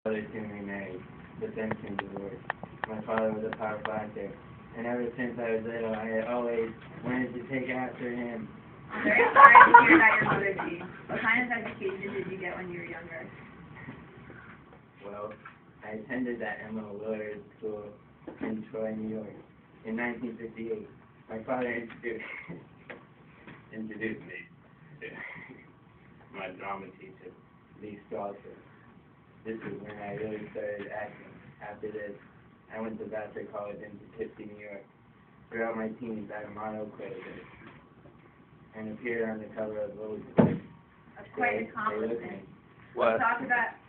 Father soon remarried, but then soon divorced. My father was a powerful actor, and ever since I was little, I had always wanted to take after him. I'm very sorry to hear about your mother, G. What kind of education did you get when you were younger? Well, I attended that Emma Willard School in Troy, New York, in 1958. My father introduced me to my drama teacher, Lee Strasser. This is when I really started acting. After this, I went to Vassar College in Poughkeepsie, New York. Throughout my teens, I modeled credited and appeared on the cover of Vogue. That's quite an accomplishment. Let's talk about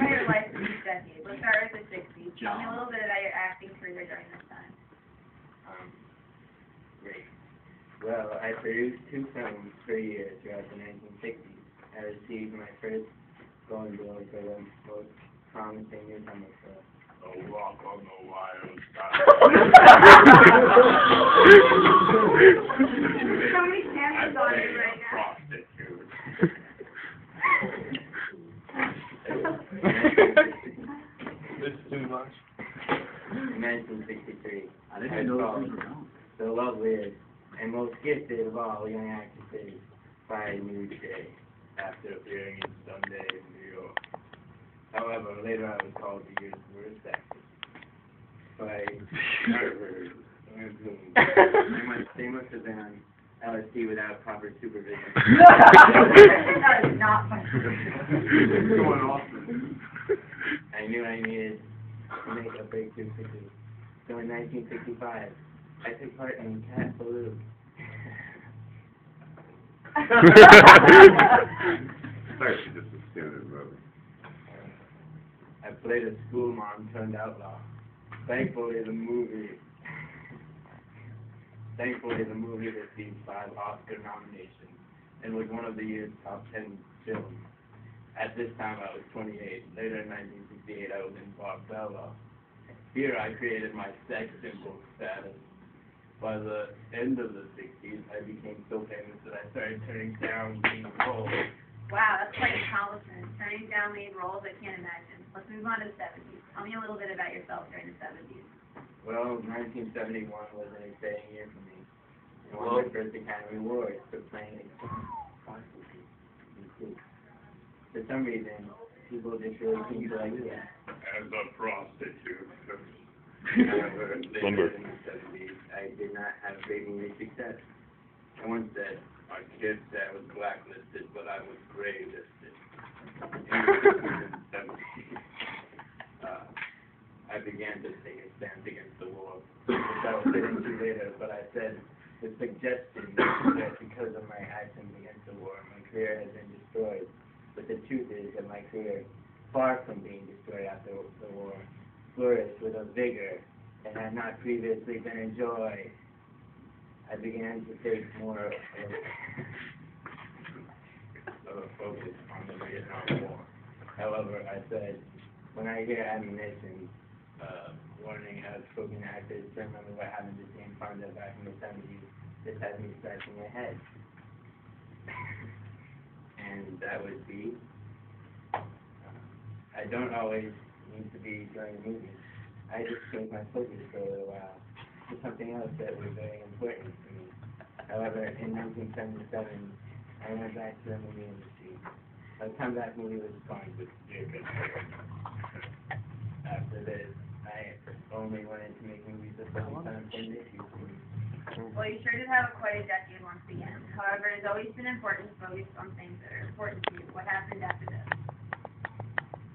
your life in each decade. Let's start with the 60s. Tell me a little bit about your acting career during this time. Great. Well, I produced 2 films per year throughout the 1960s. I received my first Golden Globe for the most promising newcomer film. A walk on the wild side. How many cameras on you right now? Prostitute. This is too much. In 1963, I didn't know called this was around. the loveliest and most gifted of all young actresses by New Day, After appearing in Sunday in New York. However, later I was called the year's worst actress by Harvard. They must have been on LSD without proper supervision. That is not funny. It's going off. I knew I needed to make a breakthrough quickly. So in 1965, I took part in Cat Ballou. Actually, just a standard movie. I played a school mom turned outlaw. Thankfully, the movie received 5 Oscar nominations and was one of the year's top 10 films. At this time, I was 28. Later in 1968, I was in Barbella. Here, I created my sex symbol status. By the end of the 60s, I became so famous that I started turning down lead roles. Wow, that's quite an accomplishment. Turning down lead roles, I can't imagine. Let's move on to the 70s. Tell me a little bit about yourself during the 70s. Well, 1971 was an exciting year for me. I won my first Academy Award for playing a prostitute in Clue. For some reason, people just really seem to like that. As a prostitute. However, later in the 70s, I did not have great movie success. I once said, My kid said I was blacklisted, but I was gray-listed. I began to take a stance against the war, which I will get into later, but I said the suggestion that because of my actions against the war, my career has been destroyed. But the truth is that my career, far from being destroyed after the war, flourished with a vigor that had not previously been enjoyed. I began to take more of A focus on the Vietnam War. However, I said, when I hear admonition, warning outspoken actors to remember what happened to Fonda back in the 70s, this has me scratching my head. And that would be, I don't always need to be during the movie. I just changed my focus for a little while to something else that was very important to me. However, in 1977, I went back to the movie industry. My comeback movie was fun, but after this, I only wanted to make movies that focused on important issues to me. Well, you sure did have quite a decade once again. However, it's always been important to focus on things that are important to you. What happened after this?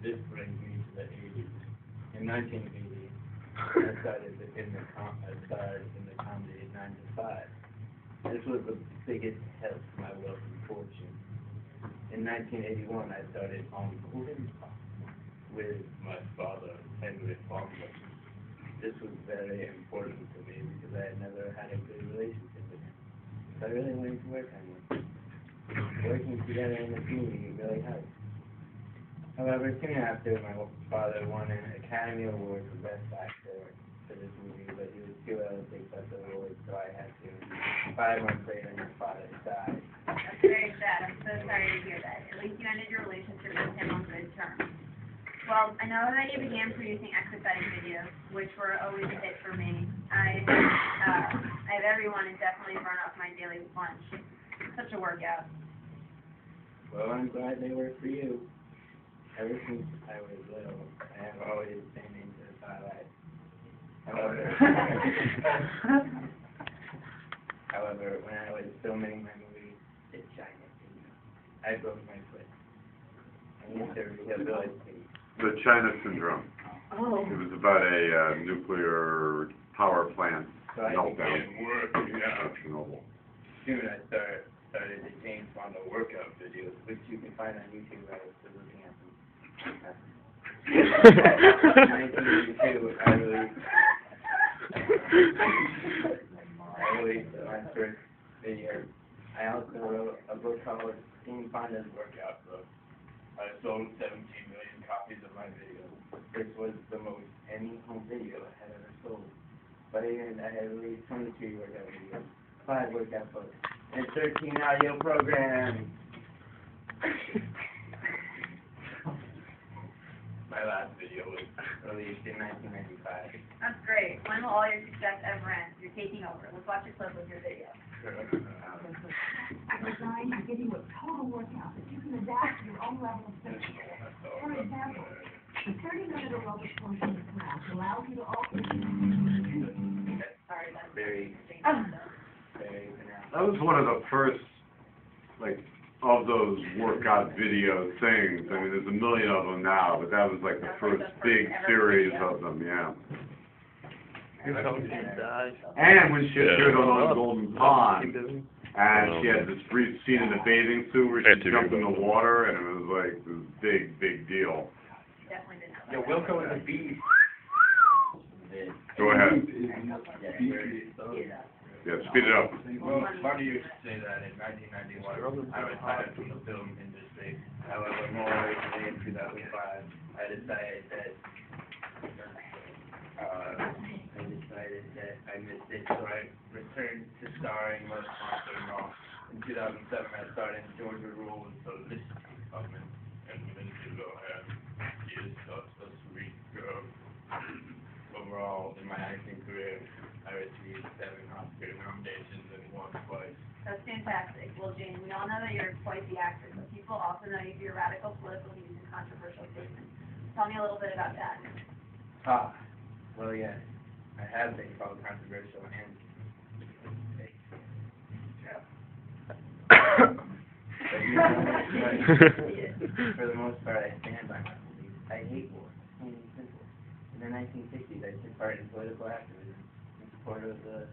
This brings me to the 80s. In 1980, I started in the comedy 9 to 5. This was the biggest help to my wealth and fortune. In 1981, I started on Golden Pop with my father, Henry Fonda. This was very important to me because I had never had a good relationship with him. So I really wanted to work on it. Working together in the community really helped. However, soon after, my father won an Academy Award for Best Actor for this movie, but he was too ill to take such an award, so I had to. 5 months later, my father died. That's very sad. I'm so sorry to hear that. At least you ended your relationship with him on good terms. Well, I know that you began producing exercise videos, which were always a hit for me. I have everyone and definitely run off my daily lunch. Such a workout. Well, I'm glad they work for you. Ever since I was little, I have always been into ballet. However, when I was filming my movie, The China Syndrome, I broke my foot. I need to rehabilitate. The China Syndrome. Oh. It was about a nuclear power plant So I meltdown. began work, Chernobyl. soon I started the James Fonda workout videos, which you can find on YouTube by looking at them. In 1982, I released my first video. I also wrote a book called James Fonda's Workout Book. I sold 17 million copies of my video. This was the most any home video I had ever sold. By the end, I had released 23 workout videos, 5 workout books, and 13 audio programs. My last video was released in 1995. That's great. When will all your success ever end? You're taking over. Let's watch a clip of your video. I'm designed to give you a total workout that you can adapt to your own level of fitness. For example, the 30-minute aerobic portion of the class allows you to also... Sorry, that's Very, Oh. very pronounced. That was one of the first, like, of those workout video things. I mean, there's a million of them now, but that was like the first big series of them, yeah. And when she appeared on Golden Pond, and she had this brief scene in the bathing suit where she jumped in the water, and it was like this big, big deal. Definitely didn't know. Yo, Wilco and the Beast. Go ahead. Yeah. Yeah, speed it up. Well, funny you should say that. In 1991, I retired from the film industry. However, more recently, in 2005, I decided that I missed it, so I returned to starring less monster and all. In 2007, I started in Georgia Rule with the list department, and Lindsay Lohan is such a sweet girl. Overall, in my acting career, I received 7 Oscar nominations and won twice. That's fantastic. Well, Jane, we all know that you're quite the actor, but people also know you for your radical political views and controversial statements. Tell me a little bit about that. Well, yes, I have been called controversial and but you know, for the most part, I stand by my beliefs. I hate war, plain and simple. In the 1960s, I took part in political activism in support of the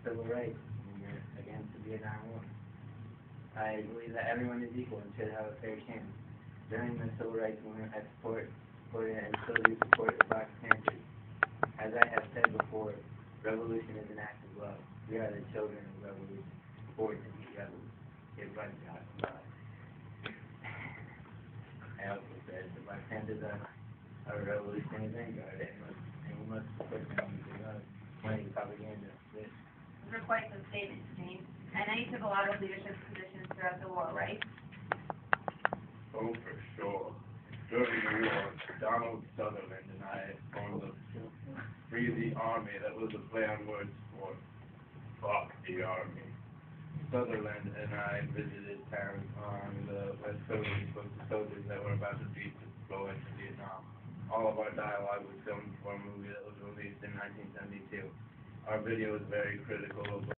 civil rights movement against the Vietnam War. I believe that everyone is equal and should have a fair chance. During the civil rights movement, I supported and still do support the Black Panthers. As I have said before, revolution is an act of love. We are the children of revolution, born to be rebels. It runs out of love. I also said the Black Panthers are a revolutionary vanguard, and we must support them using love, money, propaganda. Those are quite some statements, Jane. I know you took a lot of leadership positions throughout the war, right? Oh, for sure. During the war, Donald Sutherland and I formed the Free the Army. That was a play on words for fuck the Army. Sutherland and I visited towns on the West Coast with the soldiers that were about to go into Vietnam. All of our dialogue was filmed for a movie that was released in 1972. Our video is very critical of